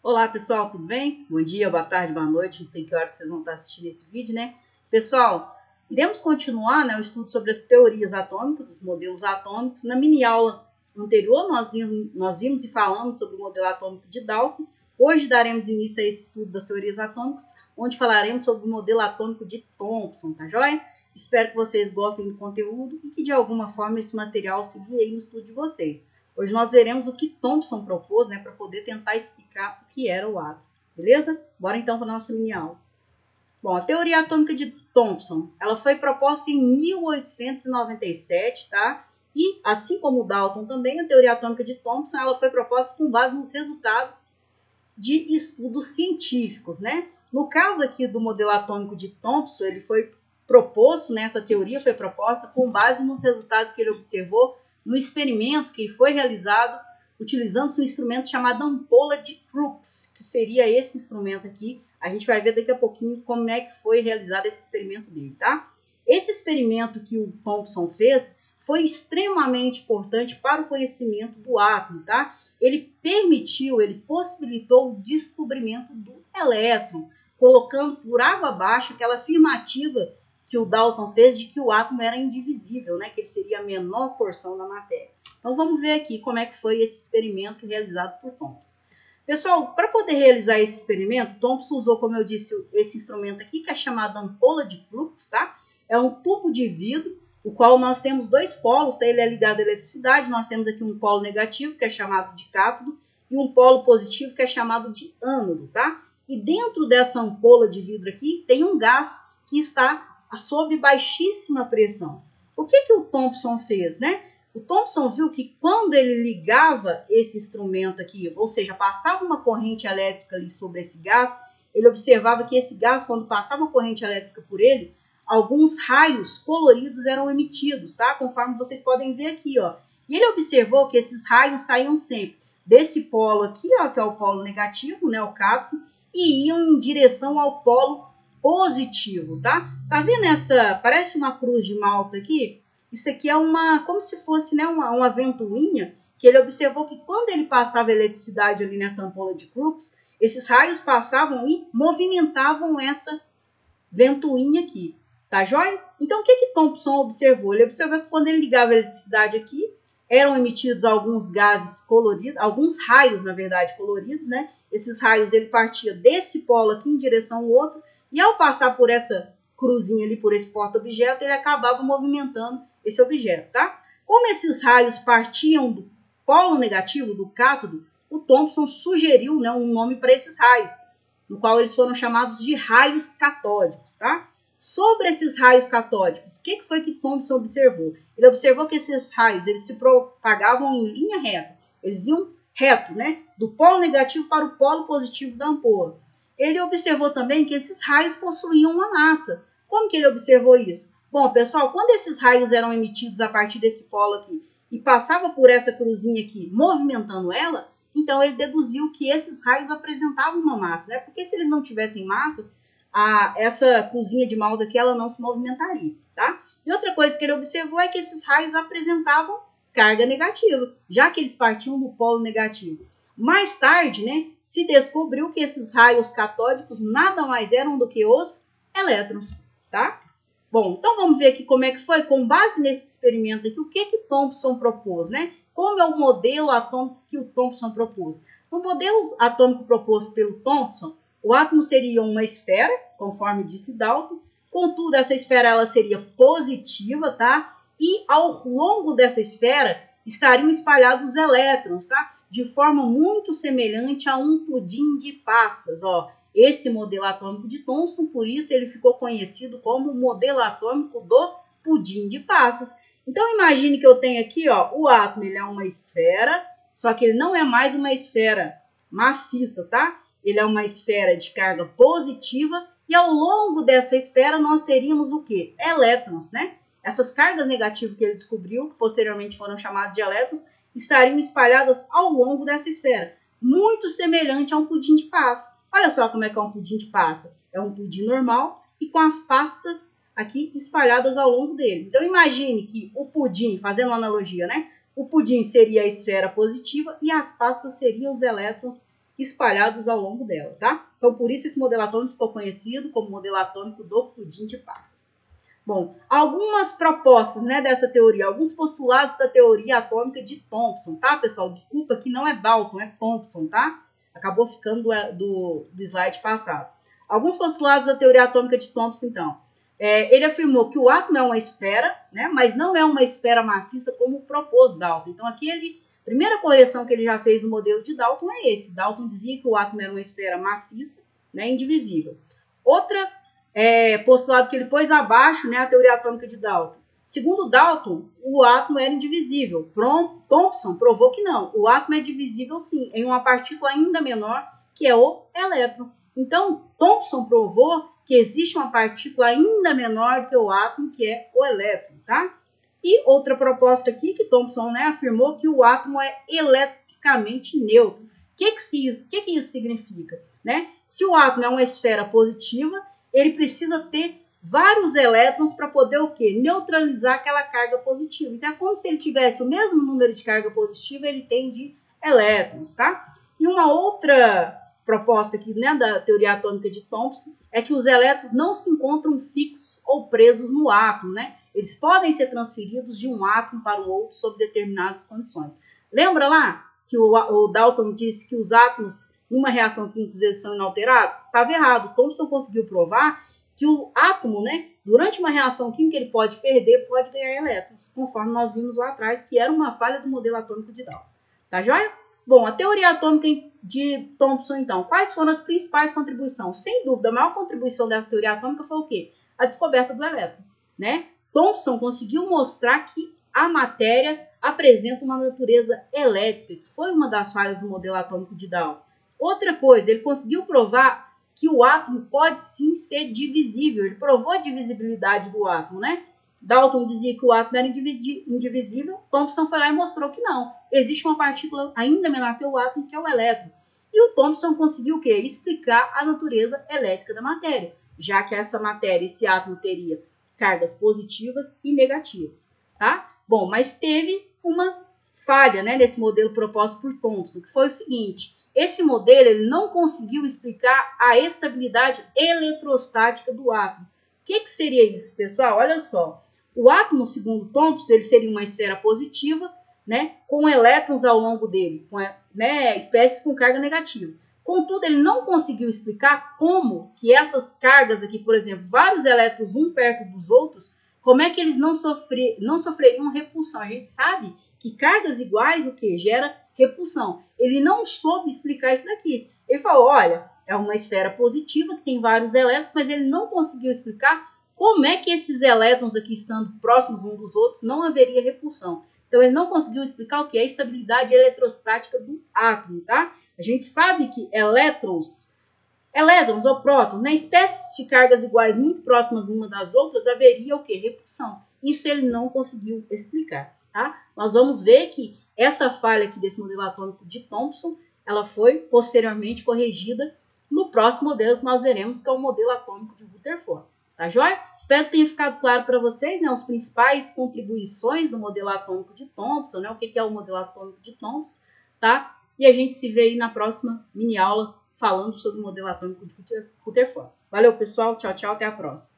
Olá pessoal, tudo bem? Bom dia, boa tarde, boa noite, não sei que hora que vocês vão estar assistindo esse vídeo, né? Pessoal, iremos continuar, o estudo sobre as teorias atômicas, os modelos atômicos. Na mini aula anterior nós vimos e falamos sobre o modelo atômico de Dalton. Hoje daremos início a esse estudo das teorias atômicas, onde falaremos sobre o modelo atômico de Thomson, tá joia? Espero que vocês gostem do conteúdo e que de alguma forma esse material auxilie aí no estudo de vocês. Hoje nós veremos o que Thomson propôs, para poder tentar explicar o que era o átomo, beleza? Bora então para a nossa mini aula. Bom, a teoria atômica de Thomson, ela foi proposta em 1897, tá? E, assim como o Dalton também, a teoria atômica de Thomson, ela foi proposta com base nos resultados de estudos científicos, né? No caso aqui do modelo atômico de Thomson, ele foi proposto, essa teoria foi proposta com base nos resultados que ele observou no experimento que foi realizado utilizando um instrumento chamado ampola de Crookes, que seria esse instrumento aqui. A gente vai ver daqui a pouquinho como é que foi realizado esse experimento dele, tá? Esse experimento que o Thomson fez foi extremamente importante para o conhecimento do átomo, tá? Ele possibilitou o descobrimento do elétron, colocando por água abaixo aquela afirmativa que o Dalton fez de que o átomo era indivisível, que ele seria a menor porção da matéria. Então vamos ver aqui como é que foi esse experimento realizado por Thomson. Pessoal, para poder realizar esse experimento, Thomson usou, como eu disse, esse instrumento aqui, que é chamado ampola de Crookes, tá? É um tubo de vidro, o qual nós temos dois polos, tá? Ele é ligado à eletricidade, nós temos aqui um polo negativo, que é chamado de cátodo, e um polo positivo, que é chamado de ânodo, tá? E dentro dessa ampola de vidro aqui, tem um gás que está sob baixíssima pressão. O que o Thomson fez, O Thomson viu que quando ele ligava esse instrumento aqui, ou seja, passava uma corrente elétrica ali sobre esse gás, ele observava que esse gás, quando passava uma corrente elétrica por ele, alguns raios coloridos eram emitidos, tá? Conforme vocês podem ver aqui, ó. E ele observou que esses raios saíam sempre desse polo aqui, ó, que é o polo negativo, o cátodo, e iam em direção ao polo positivo, tá? Tá vendo essa, parece uma cruz de malta aqui? Isso aqui é como se fosse, uma ventoinha, que ele observou que quando ele passava eletricidade ali nessa ampola de Crookes, esses raios passavam e movimentavam essa ventoinha aqui, tá joia? Então, o que Thomson observou? Ele observou que quando ele ligava a eletricidade aqui, eram emitidos alguns gases coloridos, alguns raios, na verdade, coloridos, Esses raios, ele partia desse polo aqui em direção ao outro, e ao passar por essa cruzinha ali, por esse porta-objeto, ele acabava movimentando esse objeto, tá? Como esses raios partiam do polo negativo, do cátodo, o Thomson sugeriu, um nome para esses raios, no qual eles foram chamados de raios catódicos, tá? Sobre esses raios catódicos, o que foi que Thomson observou? Ele observou que esses raios, eles se propagavam em linha reta, eles iam reto, do polo negativo para o polo positivo da ampola. Ele observou também que esses raios possuíam uma massa. Como que ele observou isso? Bom, pessoal, quando esses raios eram emitidos a partir desse polo aqui e passava por essa cruzinha aqui, movimentando ela, então ele deduziu que esses raios apresentavam uma massa, Porque se eles não tivessem massa, essa cruzinha de malta aqui, ela não se movimentaria, tá? E outra coisa que ele observou é que esses raios apresentavam carga negativa, já que eles partiam do polo negativo. Mais tarde, se descobriu que esses raios catódicos nada mais eram do que os elétrons, tá? Bom, então vamos ver aqui como é que foi. Com base nesse experimento aqui, o que Thomson propôs, Como é o modelo atômico que o Thomson propôs? O modelo atômico proposto pelo Thomson, o átomo seria uma esfera, conforme disse Dalton, contudo, essa esfera ela seria positiva, tá? E ao longo dessa esfera estariam espalhados os elétrons, tá? De forma muito semelhante a um pudim de passas, ó. Esse modelo atômico de Thomson, por isso ele ficou conhecido como o modelo atômico do pudim de passas. Então imagine que eu tenho aqui, ó, o átomo, ele é uma esfera, só que ele não é mais uma esfera maciça, tá? Ele é uma esfera de carga positiva e ao longo dessa esfera nós teríamos o quê? Elétrons, Essas cargas negativas que ele descobriu, que posteriormente foram chamadas de elétrons, estariam espalhadas ao longo dessa esfera, muito semelhante a um pudim de passa. Olha só como é que é um pudim de passa. É um pudim normal e com as pastas aqui espalhadas ao longo dele. Então imagine que o pudim, fazendo uma analogia, O pudim seria a esfera positiva e as pastas seriam os elétrons espalhados ao longo dela, tá? Então, por isso esse modelo atômico ficou conhecido como modelo atômico do pudim de passas. Bom, algumas propostas, né, dessa teoria, alguns postulados da teoria atômica de Thomson, tá, pessoal? Desculpa que não é Dalton, é Thomson, tá? Acabou ficando do slide passado. Alguns postulados da teoria atômica de Thomson, então. Ele afirmou que o átomo é uma esfera, né, mas não é uma esfera maciça como propôs Dalton. Então, aqui a primeira correção que ele já fez no modelo de Dalton é esse. Dalton dizia que o átomo era uma esfera maciça, né, indivisível. Outra postulado que ele pôs abaixo, né, a teoria atômica de Dalton. Segundo Dalton, o átomo era indivisível. Thomson provou que não. O átomo é divisível, sim, em uma partícula ainda menor, que é o elétron. Então, Thomson provou que existe uma partícula ainda menor que o átomo, que é o elétron, tá? E outra proposta aqui, que Thomson, né, afirmou que o átomo é eletricamente neutro. O que isso significa? Né? Se o átomo é uma esfera positiva, ele precisa ter vários elétrons para poder o quê? Neutralizar aquela carga positiva. Então, é como se ele tivesse o mesmo número de carga positiva, ele tem de elétrons, tá? E uma outra proposta aqui, né, da teoria atômica de Thomson é que os elétrons não se encontram fixos ou presos no átomo, né? Eles podem ser transferidos de um átomo para o outro sob determinadas condições. Lembra lá que o Dalton disse que os átomos, numa reação química, eles são inalterados? Estava errado. Thomson conseguiu provar que o átomo, né, durante uma reação química, ele pode perder, pode ganhar elétrons, conforme nós vimos lá atrás, que era uma falha do modelo atômico de Dalton. Tá joia? Bom, a teoria atômica de Thomson, então. Quais foram as principais contribuições? Sem dúvida, a maior contribuição dessa teoria atômica foi o quê? A descoberta do elétron, né? Thomson conseguiu mostrar que a matéria apresenta uma natureza elétrica, que foi uma das falhas do modelo atômico de Dalton. Outra coisa, ele conseguiu provar que o átomo pode sim ser divisível. Ele provou a divisibilidade do átomo, né? Dalton dizia que o átomo era indivisível, Thomson foi lá e mostrou que não. Existe uma partícula ainda menor que o átomo, que é o elétron. E o Thomson conseguiu o quê? Explicar a natureza elétrica da matéria, já que essa matéria, esse átomo, teria cargas positivas e negativas, tá? Bom, mas teve uma falha, né, nesse modelo proposto por Thomson, que foi o seguinte: esse modelo ele não conseguiu explicar a estabilidade eletrostática do átomo. O que seria isso, pessoal? Olha só. O átomo, segundo Thomson, ele seria uma esfera positiva, né, com elétrons ao longo dele, né, espécies com carga negativa. Contudo, ele não conseguiu explicar como que essas cargas aqui, por exemplo, vários elétrons um perto dos outros, como é que eles não sofreriam repulsão. A gente sabe que cargas iguais, o que? Gera repulsão. Ele não soube explicar isso daqui. Ele falou, olha, é uma esfera positiva que tem vários elétrons, mas ele não conseguiu explicar como é que esses elétrons aqui, estando próximos uns dos outros, não haveria repulsão. Então, ele não conseguiu explicar o que é a estabilidade eletrostática do átomo, tá? A gente sabe que elétrons ou prótons, né, espécies de cargas iguais muito próximas umas das outras, haveria o que? Repulsão. Isso ele não conseguiu explicar, tá? Nós vamos ver que essa falha aqui desse modelo atômico de Thomson, ela foi posteriormente corrigida no próximo modelo que nós veremos, que é o modelo atômico de Rutherford. Tá joia? Espero que tenha ficado claro para vocês, né, as principais contribuições do modelo atômico de Thomson, né, o que é o modelo atômico de Thomson, tá? E a gente se vê aí na próxima mini aula falando sobre o modelo atômico de Rutherford. Valeu, pessoal. Tchau, tchau. Até a próxima.